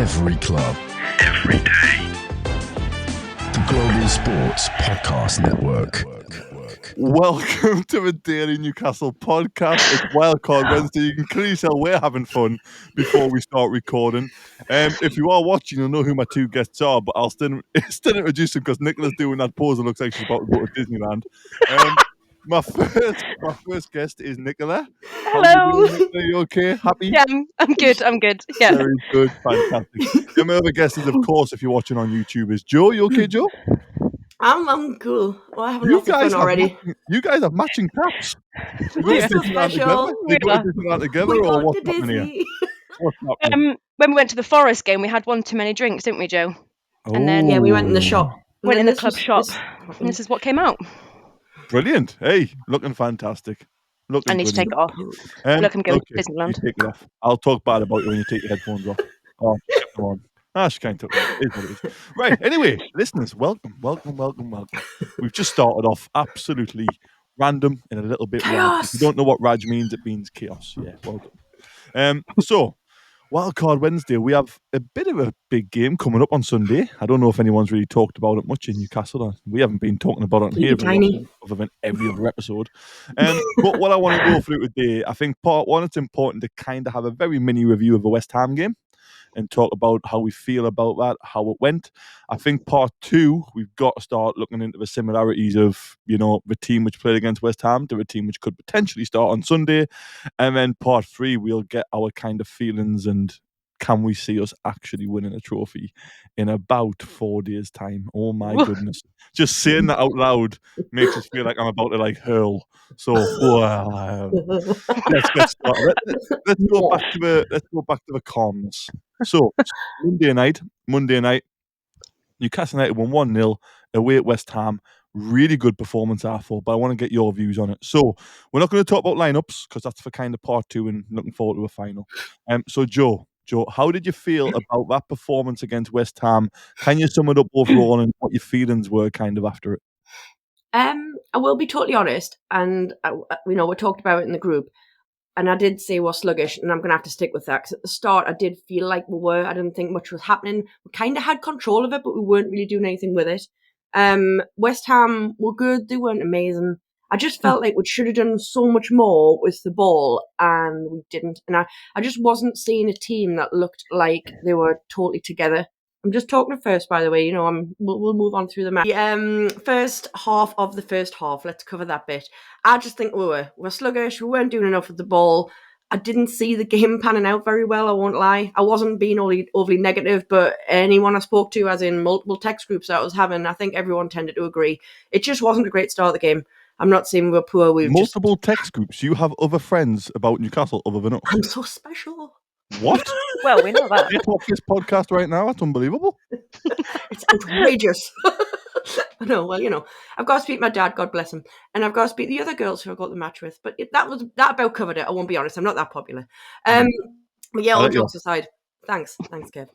Every club. Every day. The Global Sports Podcast Network. Welcome to the Daily Newcastle podcast. It's Wildcard Wednesday. You can clearly tell we're having fun before we start recording. If you are watching, you'll know who my two guests are, but I'll still introduce them because Nicola's doing that pose that looks like she's about to go to Disneyland. My first guest is Nicola. Hello. How you doing, Nicola? You okay? Happy? Yeah, I'm good. Yeah. Very good. Fantastic. And my other guest is, of course, if you're watching on YouTube, is Joe. You okay, Joe? I'm cool. Well, I haven't lots of fun already. You guys have matching caps. We're so special. Did you go to Disneyland together, We or got what's to happening Disney. What's happening? When we went to the Forest game, we had one too many drinks, didn't we, Joe? And then Yeah, we went in the shop. went in And the this club was- shop. this- And this is what came out. Brilliant. Hey, looking fantastic. I need to take it off. Look, I'm going to Disneyland. You take it off. I'll talk bad about you when you take your headphones off. Oh, come on. She can't talk. It is what it is. Right. Anyway, listeners, welcome. We've just started off absolutely random and a little bit Raj. Chaos. If you don't know what Raj means, it means chaos. Yeah, welcome. So, Wildcard Wednesday, we have a bit of a big game coming up on Sunday. I don't know if anyone's really talked about it much in Newcastle. We haven't been talking about it on here very often, other than every other episode. But what I want to go through today, I think part one, it's important to kind of have a very mini review of the West Ham game and talk about how we feel about that, how it went. I think part two, we've got to start looking into the similarities of, the team which played against West Ham to the team which could potentially start on Sunday. And then part three, we'll get our kind of feelings and can we see us actually winning a trophy in about 4 days' time? Oh my goodness. Just saying that out loud makes us feel like I'm about to hurl. So wow. Let's get started. Let's go back to the calmness. So Monday night, Newcastle United won 1-0 away at West Ham. Really good performance, I thought, but I want to get your views on it. So we're not going to talk about lineups because that's for kind of part two and looking forward to a final. So Joe, how did you feel about that performance against West Ham? Can you sum it up overall and what your feelings were kind of after it? I will be totally honest, and we talked about it in the group, and I did say we're sluggish, and I'm going to have to stick with that because at the start I did feel like we were. I didn't think much was happening. We kind of had control of it, but we weren't really doing anything with it. West Ham were good. They weren't amazing. I just felt like we should have done so much more with the ball, and we didn't. And I just wasn't seeing a team that looked like they were totally together. I'm just talking first, by the way. We'll move on through the match. The first half of the first half. Let's cover that bit. I just think we're sluggish. We weren't doing enough with the ball. I didn't see the game panning out very well, I won't lie. I wasn't being overly negative, but anyone I spoke to, as in multiple text groups that I was having, I think everyone tended to agree. It just wasn't a great start of the game. I'm not saying we're poor. Multiple text groups. You have other friends about Newcastle other than us. I'm so special. What? Well, we know that. You talk this podcast right now? That's unbelievable. It's outrageous. No, well, I've got to speak to my dad, God bless him, and I've got to speak to the other girls who I got the match with. But that about covered it. I won't be honest. I'm not that popular. But yeah, all jokes aside. Thanks, Kev.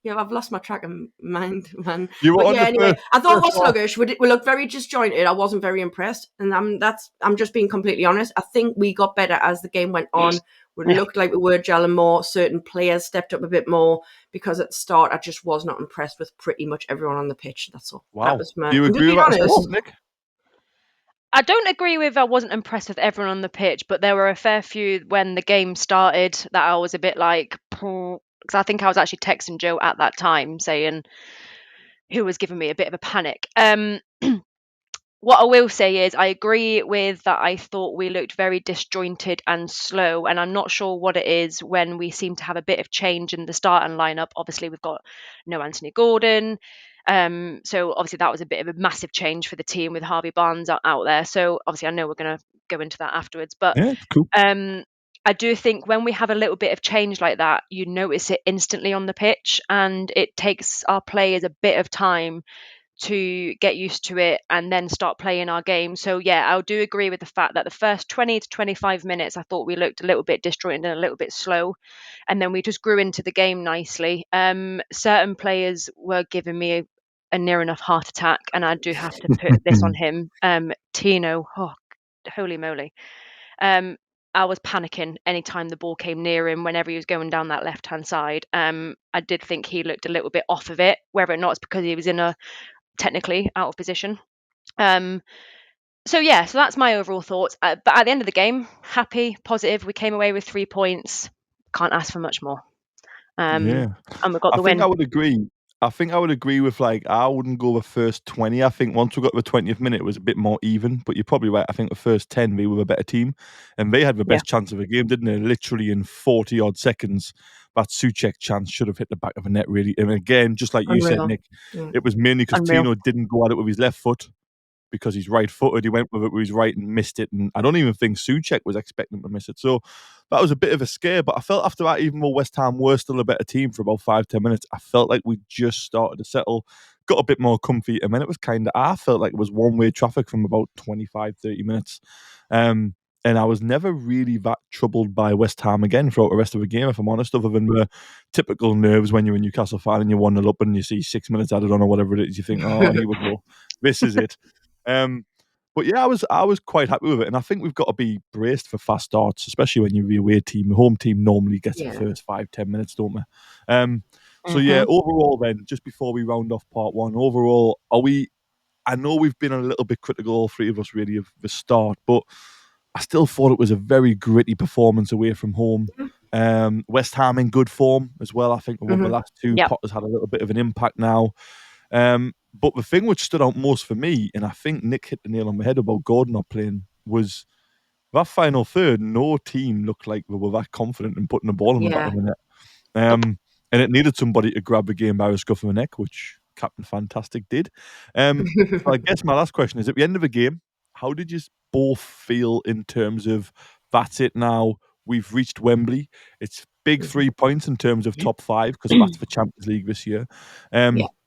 Yeah, I've lost my track of mind, man. Anyway, I thought we were sluggish. We looked very disjointed. I wasn't very impressed, and I'm just being completely honest. I think we got better as the game went on. We looked like we were gelling more. Certain players stepped up a bit more because at the start I just was not impressed with pretty much everyone on the pitch. That's all. Wow. That was Do you agree with that, Nick? I don't agree with I wasn't impressed with everyone on the pitch, but there were a fair few when the game started that I was a bit like, because I think I was actually texting Joe at that time saying who was giving me a bit of a panic. What I will say is I agree with that. I thought we looked very disjointed and slow, and I'm not sure what it is when we seem to have a bit of change in the starting lineup. Obviously, we've got no Anthony Gordon. So obviously that was a bit of a massive change for the team with Harvey Barnes out there. So obviously I know we're going to go into that afterwards, but Yeah, cool. I do think when we have a little bit of change like that, you notice it instantly on the pitch, and it takes our players a bit of time to get used to it and then start playing our game. So yeah, I do agree with the fact that the first 20 to 25 minutes, I thought we looked a little bit disjointed and a little bit slow. And then we just grew into the game nicely. Certain players were giving me a near enough heart attack, and I do have to put this on him. Tino, oh, holy moly. I was panicking anytime the ball came near him, whenever he was going down that left-hand side. I did think he looked a little bit off of it, whether or not it's because he was technically out of position. So that's my overall thoughts. But at the end of the game, happy, positive. We came away with 3 points. Can't ask for much more. And we got the win. I would agree. I think I would agree with, like, I wouldn't go the first 20. I think once we got to the 20th minute, it was a bit more even. But you're probably right. I think the first 10, they were a better team. And they had the best chance of the game, didn't they? Literally in 40-odd seconds, that Souček chance should have hit the back of the net, really. And again, just like you said, Nick, it was mainly because Tino didn't go at it with his left foot, because he's right-footed. He went with it with his right and missed it. And I don't even think Souček was expecting to miss it. So that was a bit of a scare. But I felt after that, even though West Ham were still a better team for about 5-10 minutes, I felt like we just started to settle, got a bit more comfy. And then it was I felt like it was one-way traffic from about 25-30 minutes. And I was never really that troubled by West Ham again throughout the rest of the game, if I'm honest, other than the typical nerves when you're a Newcastle fan and you're 1-0 up and you see 6 minutes added on or whatever it is. You think, oh, here we go. This is it. But yeah, I was quite happy with it, and I think we've got to be braced for fast starts, especially when you're the away team. The home team normally gets the first 5-10 minutes, don't we? So yeah, overall then, just before we round off part one, overall, I know we've been a little bit critical, all three of us really, of the start, but I still thought it was a very gritty performance away from home. West Ham in good form as well. I think the last two, Potter's had a little bit of an impact now. But the thing which stood out most for me, and I think Nick hit the nail on the head about Gordon not playing, was that final third. No team looked like they were that confident in putting the ball in the back of the net. And it needed somebody to grab the game by the scruff of the neck, which Captain Fantastic did. So I guess my last question is, at the end of the game, how did you both feel in terms of, that's it now, we've reached Wembley, it's big 3 points in terms of top 5, because that's for Champions League this year.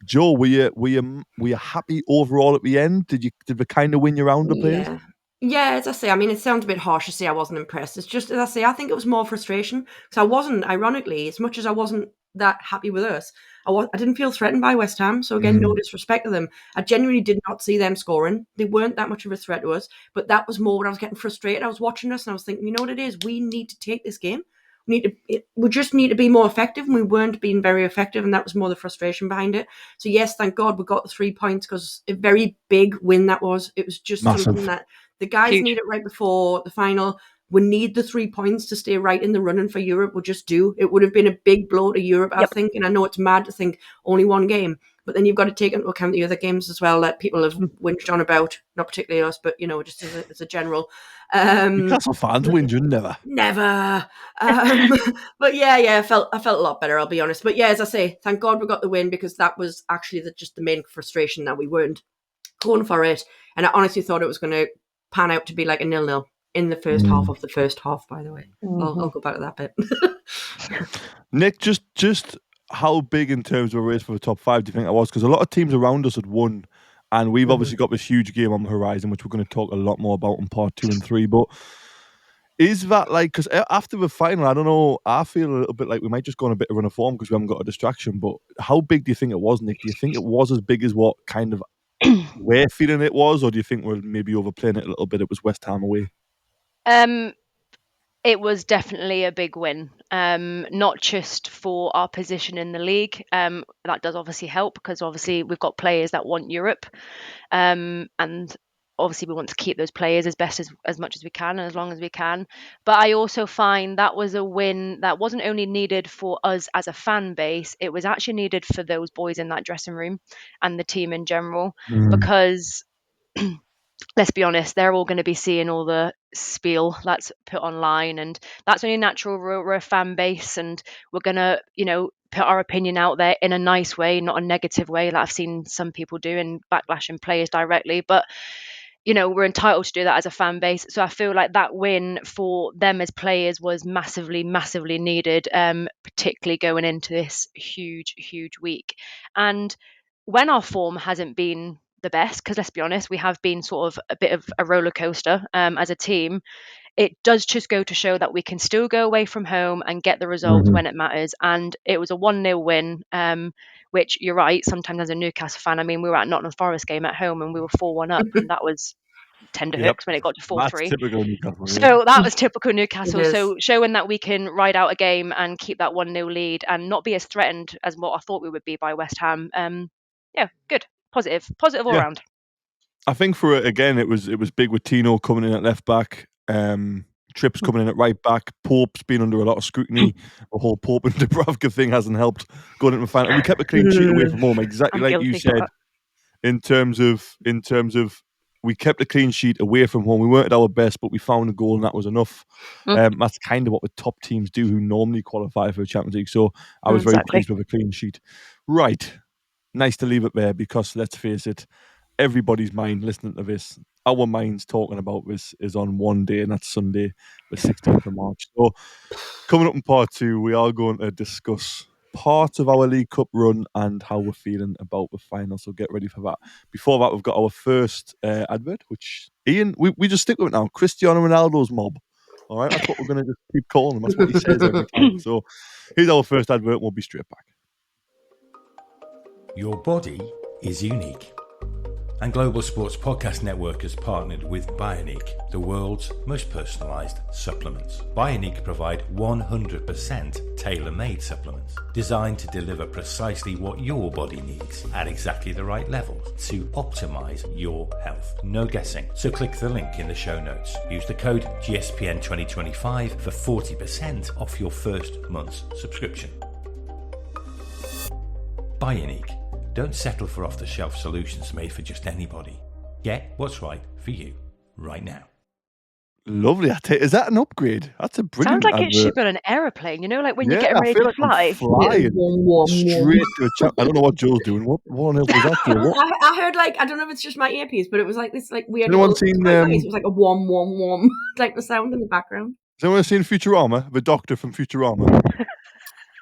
Joe, were you happy overall at the end? Did we kind of win your round of players? Yeah, as I say, I mean, it sounds a bit harsh to say I wasn't impressed. It's just, as I say, I think it was more frustration. So I wasn't, ironically, as much as I wasn't that happy with us, I didn't feel threatened by West Ham. So again, no disrespect to them. I genuinely did not see them scoring. They weren't that much of a threat to us. But that was more when I was getting frustrated. I was watching us and I was thinking, you know what it is? We need to take this game. We just need to be more effective, and we weren't being very effective, and that was more the frustration behind it. So yes, thank God we got the 3 points, because a very big win that was. It was just something that the guys need it right before the final. We need the 3 points to stay right in the running for Europe. We just do. It would have been a big blow to Europe, I think, and I know it's mad to think only one game, but then you've got to take into account the other games as well that people have whinged on about, not particularly us, but just as a general. Newcastle fans whinge, never. But yeah, I felt a lot better, I'll be honest. But yeah, as I say, thank God we got the win, because that was actually just the main frustration, that we weren't going for it. And I honestly thought it was going to pan out to be like a 0-0 in the first half of the first half, by the way. I'll go back to that bit. Nick, just how big in terms of a race for the top 5 do you think that was? Because a lot of teams around us had won, and we've obviously got this huge game on the horizon, which we're going to talk a lot more about in part 2 and 3. But is that like, because after the final, I don't know, I feel a little bit like we might just go on a bit of run of form because we haven't got a distraction. But how big do you think it was, Nick? Do you think it was as big as what kind of we're feeling it was, or do you think we're maybe overplaying it a little bit? It was West Ham away. It was definitely a big win, not just for our position in the league. That does obviously help, because obviously we've got players that want Europe, and obviously we want to keep those players as much as we can and as long as we can. But I also find that was a win that wasn't only needed for us as a fan base, it was actually needed for those boys in that dressing room and the team in general, because let's be honest, they're all going to be seeing all the spiel that's put online, and that's only natural. We're a fan base, and we're going to, put our opinion out there in a nice way, not a negative way like I've seen some people do and backlashing players directly. But we're entitled to do that as a fan base. So I feel like that win for them as players was massively, massively needed, particularly going into this huge week. And when our form hasn't been the best, because let's be honest, we have been sort of a bit of a roller coaster as a team, it does just go to show that we can still go away from home and get the results when it matters. And it was a 1-0 win, which you're right, sometimes as a Newcastle fan, I mean, we were at Nottingham Forest game at home and we were 4-1 up, and that was tender Yep. hooks when it got to 4-3. That's typical Newcastle. So that was typical Newcastle. It is. So showing that we can ride out a game and keep that 1-0 lead and not be as threatened as what I thought we would be by West Ham. Good. Positive all Yeah. around. I think for it again, it was big with Tino coming in at left back, Trips coming in at right back. Pope's been under a lot of scrutiny. The whole Pope and Dubravka thing hasn't helped going into the final. And we kept a clean sheet away from home, exactly I'm like you guilty said. for In terms of, we kept a clean sheet away from home. We weren't at our best, but we found a goal, and that was enough. That's kind of what the top teams do, who normally qualify for the Champions League. So I was very pleased with a clean sheet. Right, nice to leave it there because let's face it. Everybody's mind listening to this, our minds talking about this is on one day, and that's Sunday, the 16th of March. So, coming up in part 2, we are going to discuss part of our League Cup run and how we're feeling about the final. So, get ready for that. Before that, we've got our first advert, which Ian, we just stick with it now. Cristiano Ronaldo's mob. All right, that's what we're going to just keep calling him. That's what he says every time. So, here's our first advert, and we'll be straight back. Your body is unique. And Global Sports Podcast Network has partnered with Bioniq, the world's most personalised supplements. Bioniq provide 100% tailor-made supplements designed to deliver precisely what your body needs at exactly the right level to optimise your health. No guessing. So click the link in the show notes. Use the code GSPN2025 for 40% off your first month's subscription. Bioniq. Don't settle for off-the-shelf solutions made for just anybody. Get what's right for you right now. Lovely. Is that an upgrade? That's a brilliant Sounds like advert. it should be on an aeroplane, like when you're getting ready to fly. Flying straight to a I don't know what Joe's doing. What on earth was that, Joe? I heard I don't know if it's just my earpiece, but it was like this weird. Anyone seen it was like a warm, like the sound in the background. Has anyone seen Futurama? The Doctor from Futurama.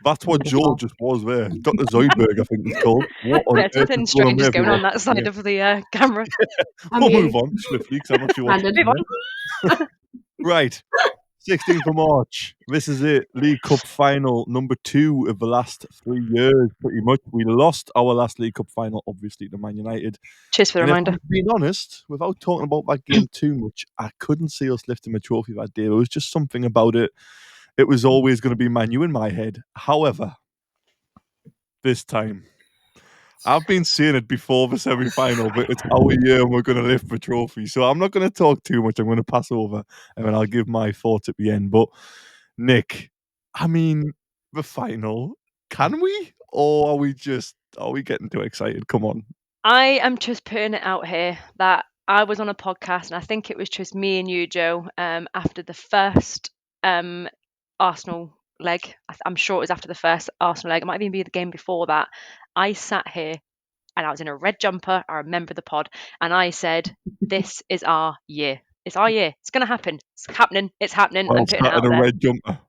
That's what Joel just was there. Dr. Zoidberg, I think he's called. What on There's earth nothing is going strange there, going on everyone? that side of the camera. We'll move on swiftly because I'm not sure what's Move on. Right. 16th of March. This is it. League Cup final number 2 of the last 3 years, pretty much. We lost our last League Cup final, obviously, to Man United. Cheers for the reminder. If I'm being honest, without talking about that game too much, I couldn't see us lifting the trophy that day. There was just something about it. It was always going to be Man U in my head. However, this time, I've been saying it before the semi-final, but it's our year and we're going to lift the trophy. So I'm not going to talk too much. I'm going to pass over and then I'll give my thoughts at the end. But Nick, I mean, the final, can we? Or are we getting too excited? Come on. I am just putting it out here that I was on a podcast and I think it was just me and you, Joe, after the first Arsenal leg. I'm sure it was after the first Arsenal leg. It might even be the game before that. I sat here and I was in a red jumper. I remember the pod and I said, this is our year. It's our year. It's going to happen. It's happening. It's happening. Well, I'm putting it out a there. red jumper.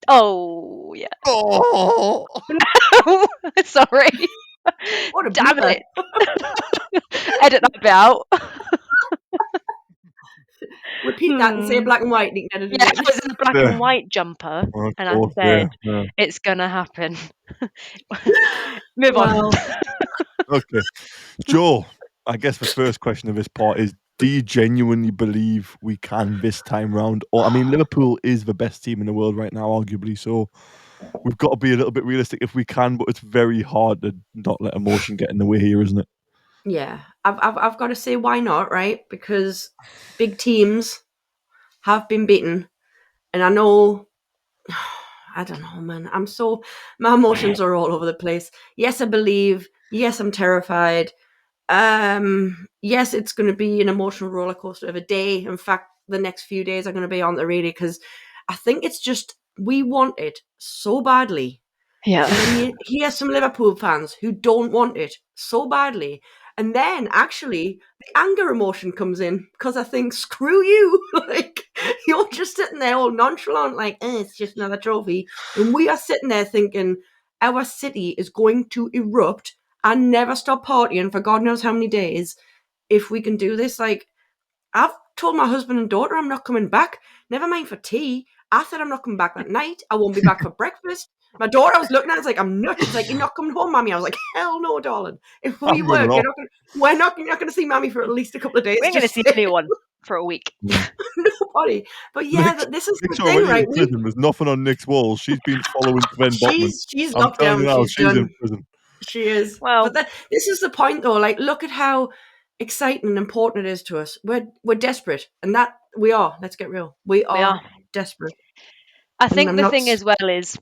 Oh, yeah. Oh, No, sorry. What a Damn blooper. it. Edit that bit out. Repeat that and say black and white. You can edit Yeah, it. I was in a black and white jumper and I said, it's going to happen. Move on. Okay. Joe, I guess the first question of this part is, do you genuinely believe we can this time round? Or, I mean, Liverpool is the best team in the world right now, arguably, so we've got to be a little bit realistic if we can, but it's very hard to not let emotion get in the way here, isn't it? Yeah, I've got to say why not, right? Because big teams have been beaten, and I know, I don't know, man. My emotions are all over the place. Yes, I believe. Yes, I'm terrified. Yes, it's going to be an emotional roller coaster of a day. In fact, the next few days are going to be on the really, because I think it's just we want it so badly. Yeah. And then you hear some Liverpool fans who don't want it so badly. And then actually the anger emotion comes in because I think, screw you. Like, you're just sitting there all nonchalant, like, it's just another trophy. And we are sitting there thinking our city is going to erupt and never stop partying for God knows how many days if we can do this. Like, I've told my husband and daughter I'm not coming back. Never mind for tea. I said I'm not coming back that night. I won't be back for breakfast. My daughter, I was looking at, it's like, I'm nuts. It's like, you're not coming home, Mammy. I was like, hell no, darling. If we work, we're not going to see Mammy for at least a couple of days. We're going to see anyone for a week. Nobody. But yeah, this is Nick's the thing, right? In prison. There's nothing on Nick's walls. She's been following Sven Botman. She's locked down. She's in prison. She is. Well, but this is the point, though. Like, look at how exciting and important it is to us. We're desperate, and that we are. Let's get real. We are desperate. I think the thing as well is,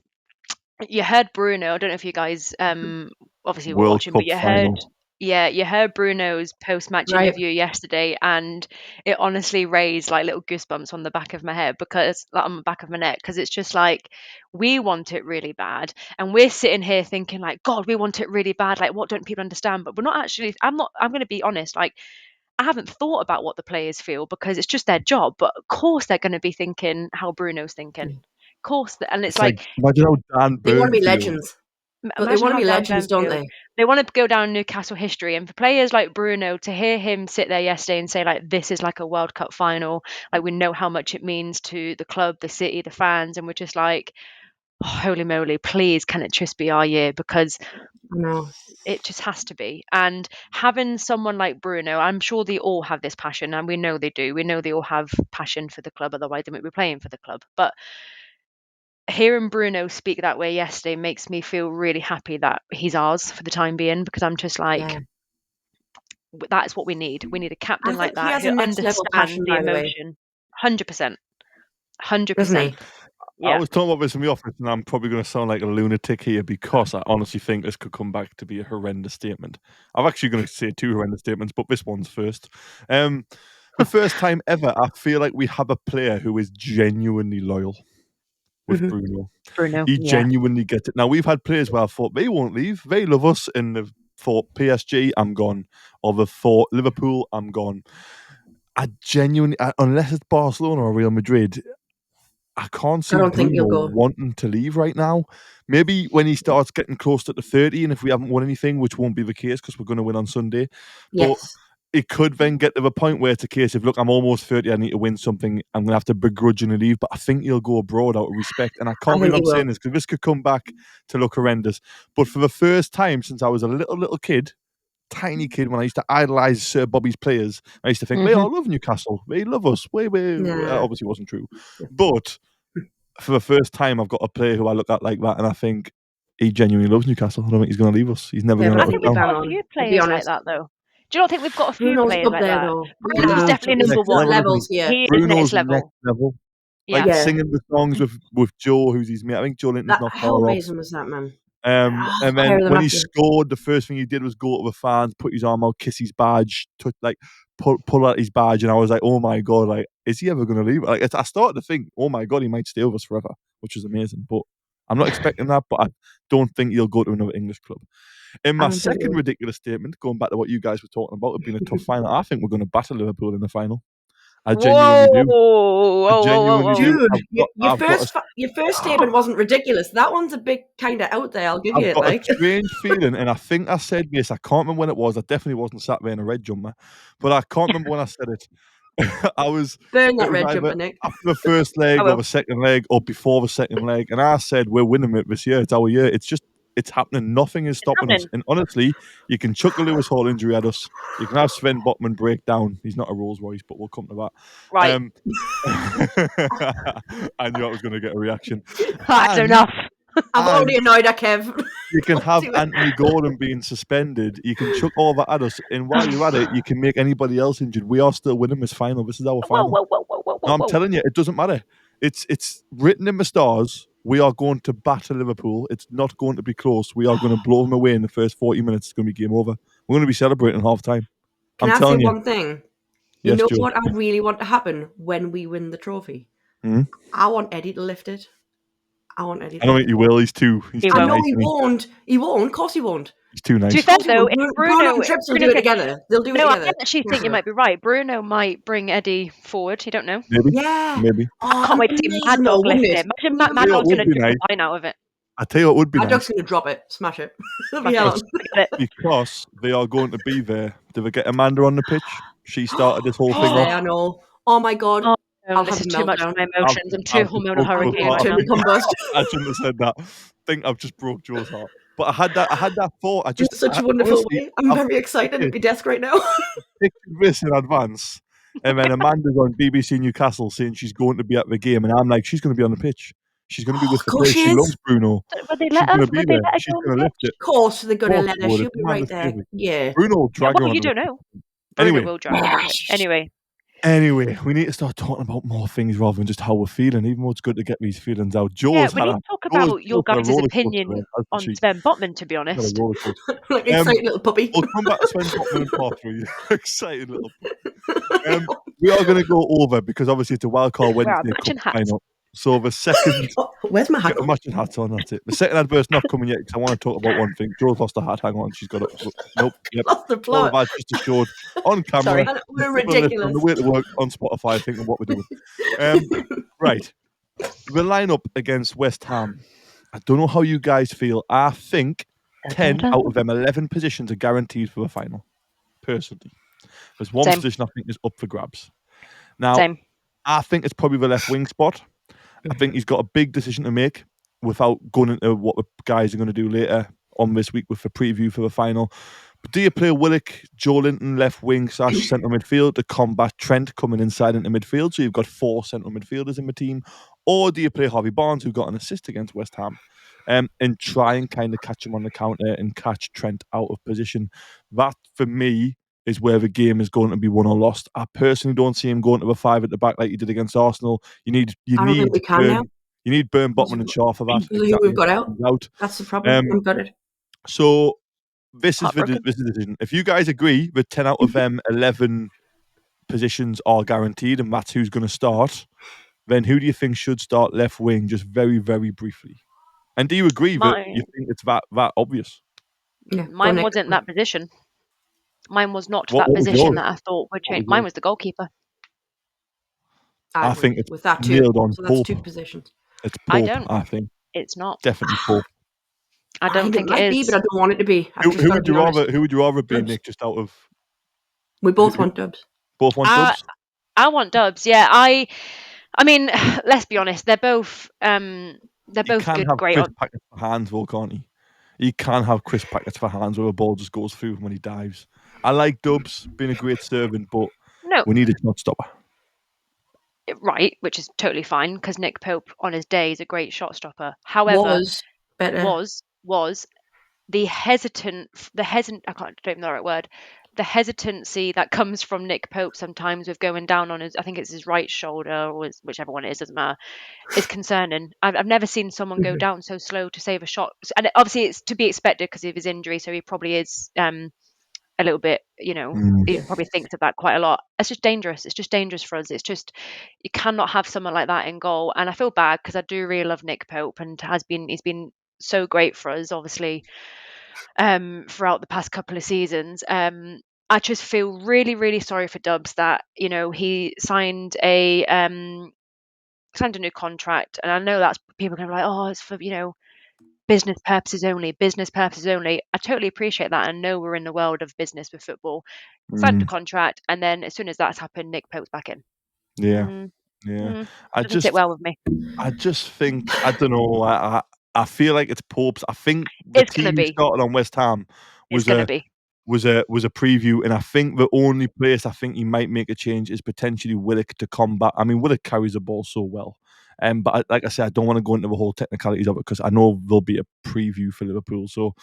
you heard Bruno. I don't know if you guys obviously were watching, but you heard Bruno's post-match interview yesterday, and it honestly raised like little goosebumps on the back of my head, because like on the back of my neck, because it's just like, we want it really bad, and we're sitting here thinking like, God, we want it really bad. Like, what don't people understand? But we're not actually. I'm going to be honest. Like, I haven't thought about what the players feel, because it's just their job. But of course, they're going to be thinking how Bruno's thinking. Of course, and it's like imagine how Dan Burn they want to be feels. legends. But they want to be legends, don't they? They want to go down Newcastle history. And for players like Bruno, to hear him sit there yesterday and say, like, this is like a World Cup final, like, we know how much it means to the club, the city, the fans, and we're just like, oh, holy moly, please, can it just be our year? Because it just has to be. And having someone like Bruno, I'm sure they all have this passion, and we know they do. We know they all have passion for the club, otherwise they wouldn't be playing for the club. But hearing Bruno speak that way yesterday makes me feel really happy that he's ours for the time being, because I'm just like, that's what we need. We need a captain like that who understands the emotion. 100%. 100%. I was talking about this in the office, and I'm probably going to sound like a lunatic here, because I honestly think this could come back to be a horrendous statement. I'm actually going to say 2 horrendous statements, but this one's first. The first time ever, I feel like we have a player who is genuinely loyal. With Bruno. He genuinely gets it. Now, we've had players where I thought they won't leave. They love us, and they've thought PSG, I'm gone. Or they've thought Liverpool, I'm gone. I genuinely, unless it's Barcelona or Real Madrid, I can't see Bruno wanting to leave right now. Maybe when he starts getting close to the 30, and if we haven't won anything, which won't be the case because we're going to win on Sunday. But it could then get to the point where it's a case of, look, I'm almost 30, I need to win something, I'm going to have to begrudgingly leave. But I think he'll go abroad out of respect. And I can't believe I'm saying this, because this could come back to look horrendous. But for the first time since I was a little kid, tiny kid, when I used to idolise Sir Bobby's players, I used to think, they all love Newcastle, they love us. Obviously wasn't true. But for the first time, I've got a player who I look at like that, and I think he genuinely loves Newcastle. I don't think he's going to leave us. He's never going to let us down. I think we've got a few players like that, though. Do you not think we've got a few players like that? Though. Bruno's definitely number one. Levels, He is next level. Like singing the songs with Joe, who's his mate. I think Joe Linton's not far off. How amazing was that, man? And then when he scored, the first thing he did was go to the fans, put his arm out, kiss his badge, pull out his badge, and I was like, oh my God, like, is he ever going to leave? Like, I started to think, oh my God, he might stay with us forever, which is amazing. But I'm not expecting that, but I don't think he'll go to another English club. In my second ridiculous statement, going back to what you guys were talking about, it being a tough final, I think we're going to batter Liverpool in the final. I genuinely do. Your first statement wasn't ridiculous. That one's a bit kind of out there. I'll give you it. I've got a strange feeling, and I think I said this. I can't remember when it was. I definitely wasn't sat there in a red jumper, but I can't remember when I said it. I was burn that red jumper, Nick. After the first leg or the second leg or before the second leg, and I said we're winning it this year. It's our year. It's happening. Nothing is stopping us. And honestly, you can chuck a Lewis Hall injury at us. You can have Sven Botman break down. He's not a Rolls Royce, but we'll come to that. Right. I knew I was going to get a reaction. That's enough. I'm already annoyed at Kev. You can have Anthony Gordon being suspended. You can chuck all that at us. And while you're at it, you can make anybody else injured. We are still winning this final. This is our final. Whoa. I'm telling you, it doesn't matter. It's written in the stars. We are going to batter Liverpool. It's not going to be close. We are going to blow them away in the first 40 minutes. It's going to be game over. We're going to be celebrating half time. Can I say one thing? You know what I really want to happen when we win the trophy? I want Eddie to lift it. I don't think you will. He's too I know he won't. He won't. Of course he won't. He's too nice. To be fair, though, if Bruno and Trips will do it together. They'll do it together. I actually think you might be right. Bruno might bring Eddie forward. You don't know. Maybe. Yeah. Maybe. I can't wait to see Mad Dog lift it. Imagine Mad Dog's going to do a line out of it. I tell you what would be Mad Dog's going to drop it. Smash it. Because they are going to be there. Did we get Amanda on the pitch? She started this whole thing off. I know. Oh my God. I'll this have is a too much for meltdown. my emotions. I'm too hormonal hurricane right now. Tim combust. I shouldn't have said that. I think I've just broke Joe's heart. But I had that thought. In such a wonderful way. I'm very excited at my desk right now. pictured this in advance. And then Amanda's on BBC Newcastle saying she's going to be at the game. And I'm like, she's going to be on the pitch. She's going to be with the course players. she She is. loves Bruno. Would they She's let going her? to be Would they there. let her She's go on going the to lift pitch? it. Of course they're going to Of let her. course, She'll be Amanda's right there. favourite. Yeah. Bruno will drag her Well, on you the don't know. Anyway. Bruno will drag her. Anyway. We need to start talking about more things rather than just how we're feeling, even though it's good to get these feelings out. Yeah, Joe's we had need a to talk about your Joe's had a guys' roller coaster opinion there, hasn't on she? Sven Botman, to be She's had a honest. roller coaster. Like an excited little puppy. We'll come back to Sven Botman in part 3. Excited little puppy. We are going to go over, because obviously it's a Wildcard Wear our Wednesday matching Cup hats. final. So the second Oh, where's my hat? get a matching hat on, that's it. The second advert's not coming yet, because I want to talk about one thing. Joe's lost a hat. Hang on, she's got it. Nope. Yep. Lost the All plot. of that just showed on camera. Sorry. We're On ridiculous. the way to work on Spotify, thinking what we're doing. Right. The lineup against West Ham. I don't know how you guys feel. I think 10 out of them 11 positions are guaranteed for the final. Personally, there's one Same. position I think is up for grabs. Now, Same. I think it's probably the left wing spot. I think he's got a big decision to make without going into what the guys are going to do later on this week with the preview for the final. But do you play Willock, Joe Linton, left wing / centre midfield to combat Trent coming inside into midfield? So you've got 4 central midfielders in the team. Or do you play Harvey Barnes, who got an assist against West Ham, and try and kind of catch him on the counter and catch Trent out of position? That, for me, is where the game is going to be won or lost. I personally don't see him going to the 5 at the back like he did against Arsenal. You need now. You need Burn, Botman and Shaw for that. Who we've got out. That's the problem. I've got it. So this is the decision. If you guys agree that 10 out of them 11 positions are guaranteed and that's who's going to start, then who do you think should start left wing, just very, very briefly? And do you agree that you think it's that obvious? Yeah, Mine wasn't that position. Mine was not What that was position yours? that I thought would change. was Mine yours? was the goalkeeper. I think it's with that too. nailed on So that's Pope. 2 positions. It's I Pope, don't. I think. It's not. Definitely Pope. I don't think it might it be, is. but I don't want it to be. Who would you rather be, Dubs. Nick, just out of... We both want Dubs. Both want Dubs? I want Dubs, yeah. I mean, let's be honest, they're both good, great. Chris packets for hands, though, can't he? He can have Chris packets for hands where a ball just goes through him when he dives. I like Dubs being a great servant, but we need a shot stopper. Right, which is totally fine because Nick Pope on his day is a great shot stopper. However, was the hesitancy that comes from Nick Pope sometimes with going down on his, I think it's his right shoulder or whichever one it is, doesn't matter, is concerning. I've never seen someone go down so slow to save a shot, and obviously it's to be expected because of his injury, so he probably is a little bit, he probably thinks of that quite a lot. It's just dangerous. It's just dangerous for us. It's just, you cannot have someone like that in goal. And I feel bad because I do really love Nick Pope and he's been so great for us, obviously, throughout the past couple of seasons. I just feel really, really sorry for Dubs that, he signed a new contract. And I know that's people are going to be like, oh, it's for, business purposes only. I totally appreciate that. I know we're in the world of business with football. Signed a contract, and then as soon as that's happened, Nick Pope's back in. Yeah. Doesn't sit well with me. I just think, I don't know, I feel like it's Pope's. I think the team he started on West Ham was a preview, and I think the only place I think he might make a change is potentially Willock to combat. I mean, Willock carries the ball so well. But like I said, I don't want to go into the whole technicalities of it because I know there'll be a preview for Liverpool. So,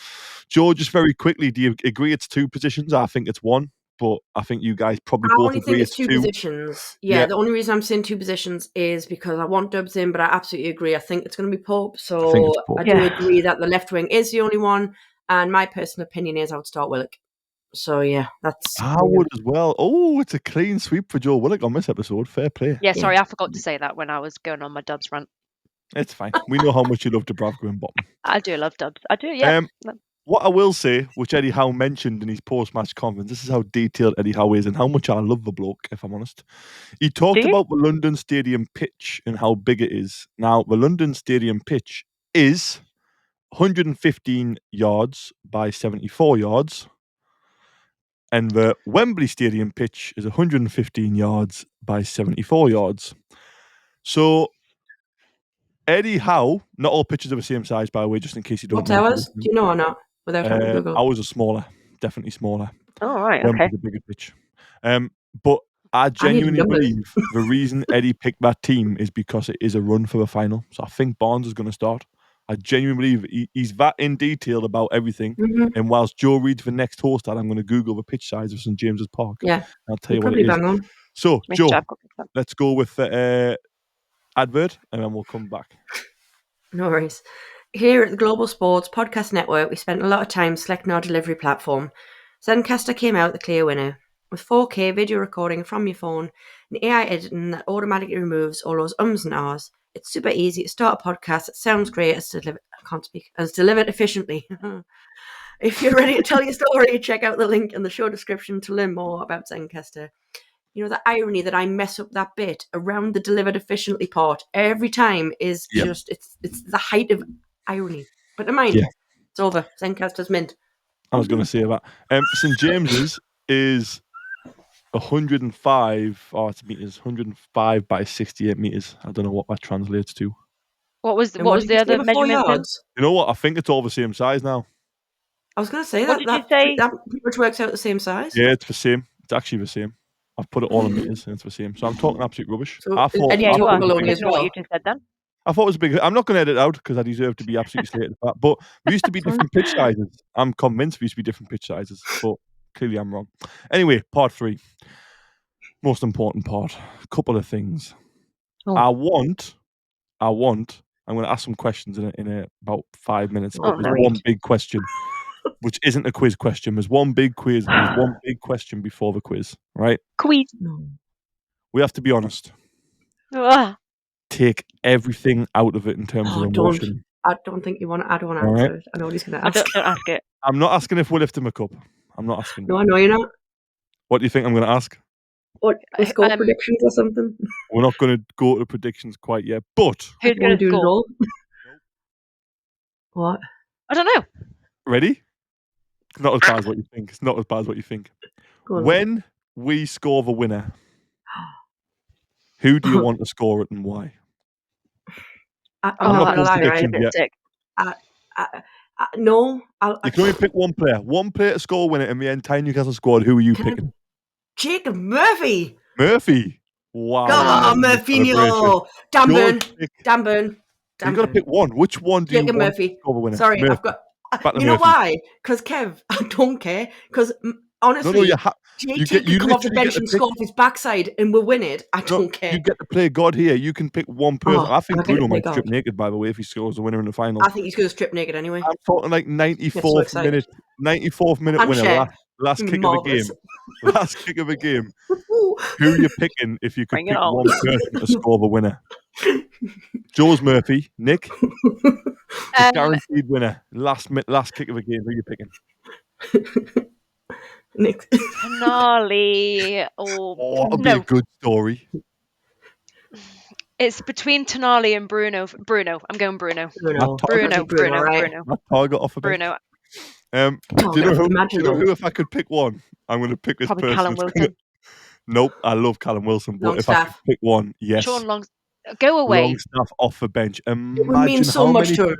Joe, just very quickly, do you agree it's 2 positions? I think it's 1, but I think you guys probably both agree it's 2 positions. Yeah, the only reason I'm saying 2 positions is because I want Dubs in, but I absolutely agree. I think it's going to be Pope. So I do agree that the left wing is the only one. And my personal opinion is I would start Willock. So, yeah, that's... I would as well. Oh, it's a clean sweep for Joe Willock on this episode. Fair play. Yeah, sorry, I forgot to say that when I was going on my Dubs rant. It's fine. We know how much you love Dubravka and Botman. I do love Dubs. I do, yeah. What I will say, which Eddie Howe mentioned in his post-match conference, this is how detailed Eddie Howe is and how much I love the bloke, if I'm honest. He talked about the London Stadium pitch and how big it is. Now, the London Stadium pitch is 115 yards by 74 yards. And the Wembley Stadium pitch is 115 yards by 74 yards. So, Eddie Howe, not all pitches are the same size, by the way, just in case you don't What's know. ours? Do you know or not? Without having to Google. Ours are smaller, definitely smaller. Oh, right. Wembley's Okay. a bigger pitch. But I genuinely believe the reason Eddie picked that team is because it is a run for the final. So I think Barnes is going to start. I genuinely believe he's that in detail about everything. Mm-hmm. And whilst Joe reads the next host ad, I'm going to Google the pitch size of St James's Park. Yeah. I'll tell you what probably it is. bang on. So, Mr. Joe, I've got picked up. let's go with the advert and then we'll come back. No worries. Here at the Global Sports Podcast Network, we spent a lot of time selecting our delivery platform. Zencastr came out the clear winner. With 4K video recording from your phone and AI editing that automatically removes all those ums and ahs, it's super easy to start a podcast that sounds great and it's delivered efficiently. If you're ready to tell your story, check out the link in the show description to learn more about Zencastr. You know, the irony that I mess up that bit around the delivered efficiently part every time is just, it's the height of irony. But never mind, it's over. Zencastr's mint. I was going to say that. St James's is 105 meters, 105 by 68 meters. I don't know what that translates to. What was the other measurement? You know what? I think it's all the same size now. I was going to say What did you say? that pretty much works out the same size. Yeah, it's the same. It's actually the same. I've put it all in meters and it's the same. So I'm talking absolute rubbish. So, I thought, and Yeah, you are. baloney as Know what well. you just said then. I thought it was a big. I'm not going to edit it out because I deserve to be absolutely slated for that. But there used to be different pitch sizes. I'm convinced there used to be different pitch sizes, but clearly I'm wrong. Anyway, part 3. Most important part. A couple of things. Oh. I'm going to ask some questions in about 5 minutes. Oh, But there's one big question, which isn't a quiz question. There's one big quiz. There's one big question before the quiz, right? Quiz. We have to be honest. Ugh. Take everything out of it in terms of emotion. I don't think you want to add one All answer. right. I know what he's going to ask. Don't ask it. I'm not asking if we'll lift him a cup. I'm not asking. No, I know you're not. What do you think I'm going to ask? What, score predictions or something? We're not going to go to predictions quite yet, but... Who's going to score? What? I don't know. Ready? It's not as bad as what you think. It's not as bad as what you think. When we score the winner, who do you want to score it and why? I'm not going to lie, right? No. You can only pick one player. One player to score a winner in the entire Newcastle squad. Who are you picking? Jacob Murphy. Murphy. Wow. Come on, Murphy. Dan Burn. You've got to pick one. Which one do Jacob you want Murphy. to score the winner? Sorry, Murphy. I've got... You know why? Because, Kev, I don't care. Because, honestly... Jake could come off the bench and score off his backside and we'll win it. I don't care. You get to play God here. You can pick one person. I think Bruno might strip naked, by the way, if he scores the winner in the final. I think he's going to strip naked anyway. I'm talking like 94th minute winner. Last kick of the game. Last kick of the game. Who are you picking if you could pick one person to score the winner? Joe's Murphy. Nick? Guaranteed winner. Last kick of the game. Who are you picking? Nick. Tonali. That'll be a good story. It's between Tonali and Bruno. I'm going Bruno. Bruno. My target off a bench. Bruno. Do you know who, if I could pick one, I'm going to pick this Probably person. Callum Wilson. Nope, I love Callum Wilson, but if I could pick one, yes. Sean Go away. Longstaff off the bench. It would mean so much to him.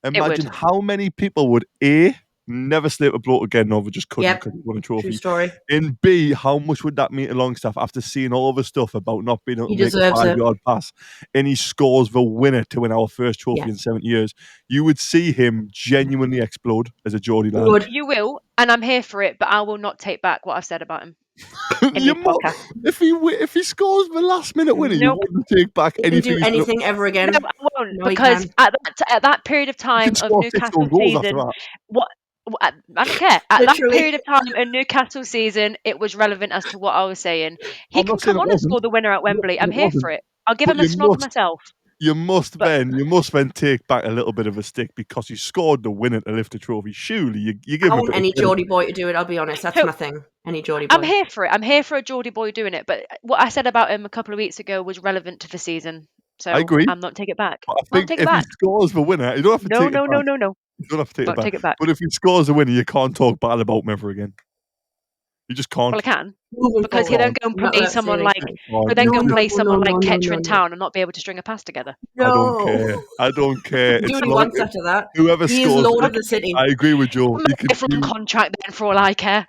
Imagine how many people would A, never slip a bloke again over just couldn't because he won a trophy. True story. And B, how much would that mean to Longstaff after seeing all the stuff about not being able to make a 5-yard pass and he scores the winner to win our first trophy in 70 years? You would see him genuinely explode as a Geordie lad. You will, and I'm here for it, but I will not take back what I've said about him. If he scores the last minute winner, you wouldn't take back anything. Do anything ever again? No, I won't, because at that period of time of Newcastle season, I don't care. At that period of time in Newcastle season, it was relevant as to what I was saying. He can come on and score the winner at Wembley. I'm here for it. I'll give him a snog myself. You must then take back a little bit of a stick because he scored the winner to lift the trophy. Surely you give him. I want any Geordie boy to do it. I'll be honest, that's my thing. Any Geordie boy. I'm here for it. I'm here for a Geordie boy doing it. But what I said about him a couple of weeks ago was relevant to the season. So I agree. I'm not taking it back. But I think if he scores the winner, you don't have to take it back. No. You don't have to take it back. But if he scores the winner, you can't talk bad about him ever again. You just can't. Well, I can. Moving Because he'll forward. then go and I'm not play allowed to say someone this like now. Oh, he'll then go and No, play no, someone no, like no, no, Ketcher no, in no. town and not be able to string a pass together. I don't No. care. I don't care. Do It's what he like wants after that. whoever He is scores. Lord of the City. I agree with Joe. Give him He a could lifelong contract then, for all I care.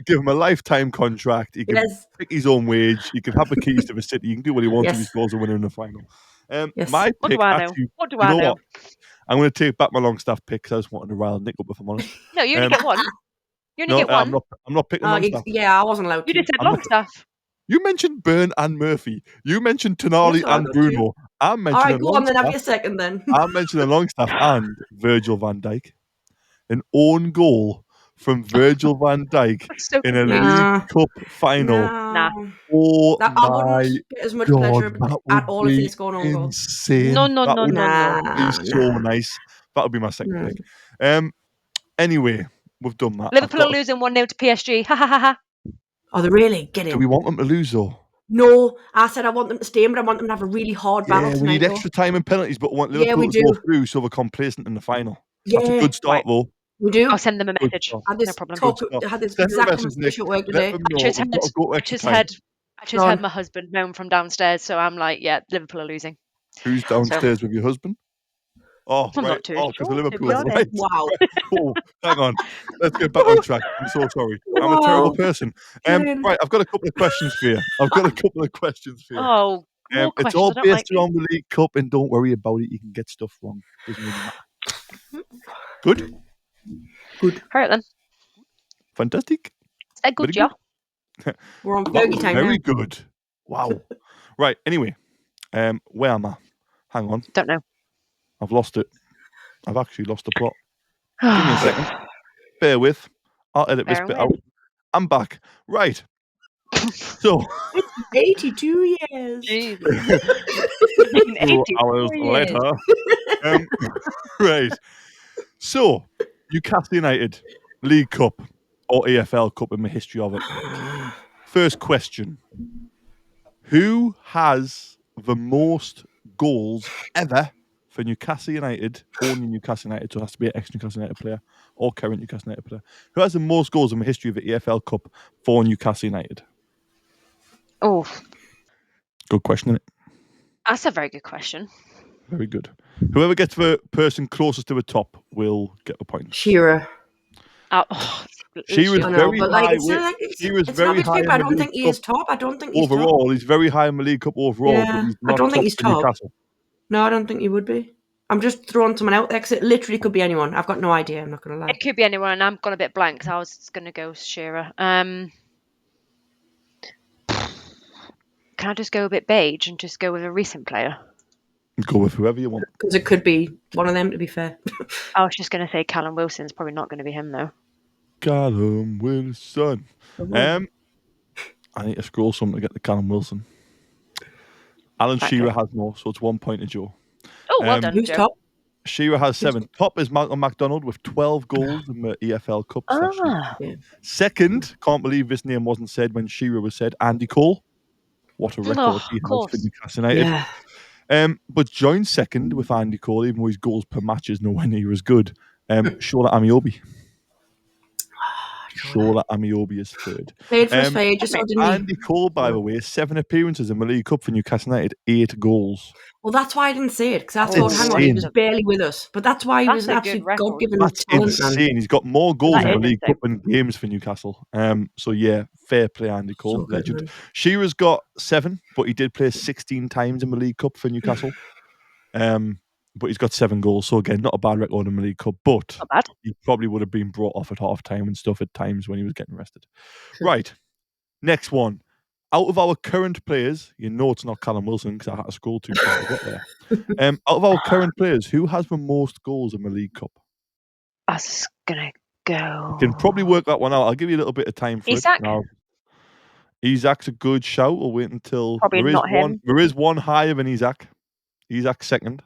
give him a lifetime contract. He can Yes. pick his own wage. He can have the keys to the city. He can do what he wants if he Yes. scores a winner in the final. Yes. My What pick do I know? actually. What do You I know know? what? I'm going to take back my Longstaff pick because I just wanted to rile Nick up, if I'm honest. No, you only Um, get one. You only No, get one. I'm not picking Longstaff. Yeah, I wasn't allowed You to. just said I'm not- Longstaff. You mentioned Byrne and Murphy. You mentioned Tonali Yes, I and got Bruno. I'm All mentioning right, go on then. Have Longstaff. your second then. I'm mentioning Longstaff and Virgil van Dijk. An own goal from Virgil van Dijk That's so in a confusing. Nah. League Cup final. Nah. Oh That I my wouldn't get as much God, pleasure that at would all if they be scored on goal. insane. No, no, That no, would no, no. be so nice. That would be my second pick. Anyway, we've done that. Liverpool are losing 1-0 to PSG. Ha ha ha ha. Oh, they really get Do it. we want them to lose though? No, I said I want them to stay, but I want them to have a really hard battle Yeah, we tonight. need though. extra time and penalties, but we want Yeah, Liverpool we to go do. through so they're complacent in the final. That's a Yeah. good start, Right. though. We do. I'll send them a Good message. start. I had this No problem. talk. Good stuff. I had this Send them a exact message, Nick. conversation at work Let today. them know we've got to go extra time. I just had my husband home from downstairs, so I'm like, yeah, Liverpool are losing. Who's downstairs with your husband? Oh, I'm right. not too Oh, because sure, of to Liverpool. be honest. Right. Wow. Right. Cool. Hang on. Let's get back on track. I'm so sorry. I'm a terrible Wow. person. Brilliant. Right. I've got a couple of questions for you. Oh, more It's questions. all I don't like based around the League Cup, and don't worry about it. You can get stuff wrong. Doesn't really matter. Good. Right then. Fantastic. Say good, Very yeah. We're on That Fergie was time very now. good. Wow. Right. Anyway, where am I? Hang on. Don't know. I've lost it. I've actually lost the plot. Give me a second. Bear with. I'll edit this Bear bit with. out. I'm back. Right. So, 82 years. Jesus. 2 hours later. Right. So, Newcastle United, League Cup or AFL Cup in the history of it. First question. Who has the most goals ever for Newcastle United, only Newcastle United, so it has to be an ex-Newcastle United player or current Newcastle United player? Who has the most goals in the history of the AFL Cup for Newcastle United? Oh, Good question, isn't it? that's a very good question. Very good. Whoever gets the person closest to the top will get the point. Shearer. She was I know, very but high. it's He was it's very not high big, in but I the don't think League he is Cup top. I don't think he's top. overall. He's very high in the League Cup overall, Yeah, but he's I not don't think top he's for top. Newcastle. No, I don't think he would be. I'm just throwing someone out there because it literally could be anyone. I've got no idea. I'm not going to lie. It could be anyone, and I'm gone a bit blank because I was going to go Shearer. Can I just go a bit beige and just go with a recent player? Go with whoever you want. Because it could be one of them, to be fair. I was just going to say Callum Wilson's probably not going to be him though. Callum Wilson. I need to scroll something to get the Callum Wilson. Alan Right, Shearer okay. has more, so it's 1 point to Joe. Oh, well done, Who's Joe. top? Shearer has 7. Top is Malcolm MacDonald with 12 goals in the EFL Cup. Ah, Second, can't believe this name wasn't said when Shearer was said, Andy Cole. What a record he of has course. for Newcastle United. Yeah. But joined second with Andy Cole, even though his goals per match is nowhere near as good. Shola Amiobi. Shola Amiobi is third. Played for us for ages, so didn't he? Andy Cole, by the way, 7 appearances in the League Cup for Newcastle United, 8 goals. Well, that's why I didn't say it, because I That's thought, hang on, he was insane. barely with us. But that's why he That's was a an good absolute record. God-given That's talent, man. insane. He's got more goals That in the is League insane. Cup and games for Newcastle. So yeah, fair play, Andy Cole, So good, legend. man. Shearer's got 7, but he did play 16 times in the League Cup for Newcastle. But he's got 7 goals, so again, not a bad record in the League Cup. But not bad. he probably would have been brought off at half time and stuff at times when he was getting rested. Right, next one. Out of our current players, you know it's not Callum Wilson because I had to scroll too far to get there. Out of our current players, who has the most goals in the League Cup? I was gonna go. You can probably work that one out. I'll give you a little bit of time for Isak? it. Now, Isak's a good shout. We'll wait until Probably not him. There is one higher than Isak. Isak's second.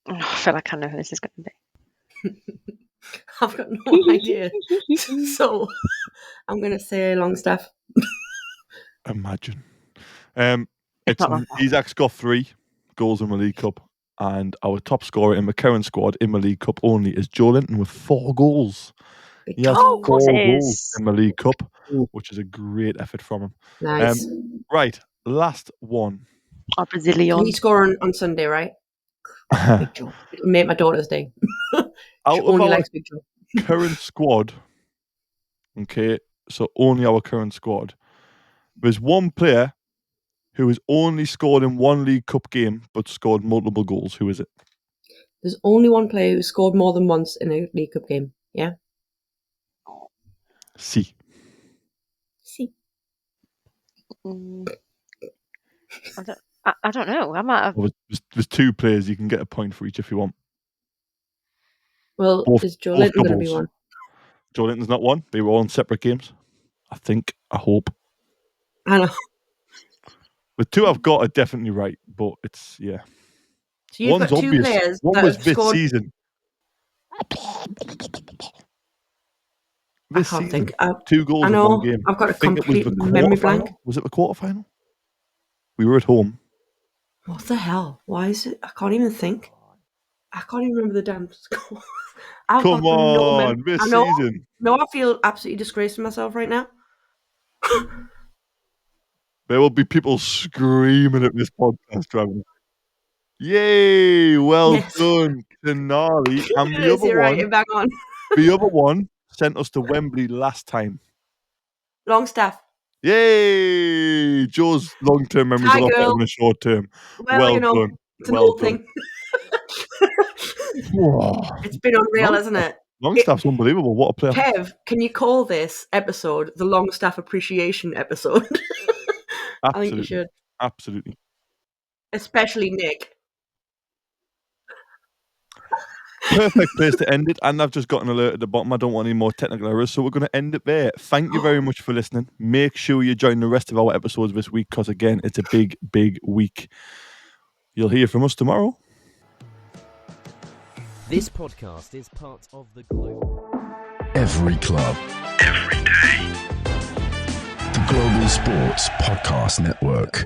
Oh, I feel like I know who this is going to be. I've got no idea. So, I'm going to say Longstaff. Imagine. not Longstaff. Isak's got 3 goals in the League Cup, and our top scorer in the current squad in the League Cup only is Joe Linton with 4 goals. He has Oh, of course 4 it goals is. in the League Cup, Ooh. which is a great effort from him. Nice. Right, last one. Our Brazilian. He score on Sunday, right? Big Joe. It'll make my daughter's day. She Out of only our likes Big Joe. current squad, okay, so only our current squad, there's one player who has only scored in one League Cup game but scored multiple goals. Who is it? There's only one player who scored more than once in a League Cup game. Yeah? See. See. I don't know. I might have. Well, there's 2 players. You can get a point for each if you want. Well, Both- is Joe both Linton going to be doubles. one? Joe Linton's not one. They were all in separate games. I think. I hope. I know. The 2 I've got are definitely right, but it's, yeah. So you've One's got 2 obvious. players One that was have this scored. season. I This can't season. think. 2 goals I in know. one game. I've got I a think it was complete the memory quarterfinal. blank. Was it the quarterfinal? We were at home. What the hell? Why is it? I can't even think. I can't even remember the damn score. I've Come got no on, memory. this I know. season. No, I feel absolutely disgracing myself right now. There will be people screaming at this podcast, driving. Yay! Well Yes. done, Canali. And It is, you're right. You're back on. the other one sent us to Wembley last time. Longstaff. Yay! Joe's long-term memories Hi, a lot better girl. than a short-term. Well, you know, done. it's an Well old done. thing. Whoa. It's been unreal, hasn't it? Longstaff's unbelievable. What a player. Kev, can you call this episode the Longstaff Appreciation episode? I think you Absolutely. should. Absolutely. Especially Nick. Perfect place to end it. And I've just got an alert at the bottom. I don't want any more technical errors. So we're going to end it there. Thank you very much for listening. Make sure you join the rest of our episodes this week because, again, it's a big, big week. You'll hear from us tomorrow. This podcast is part of the Global. Every club, every day. The Global Sports Podcast Network.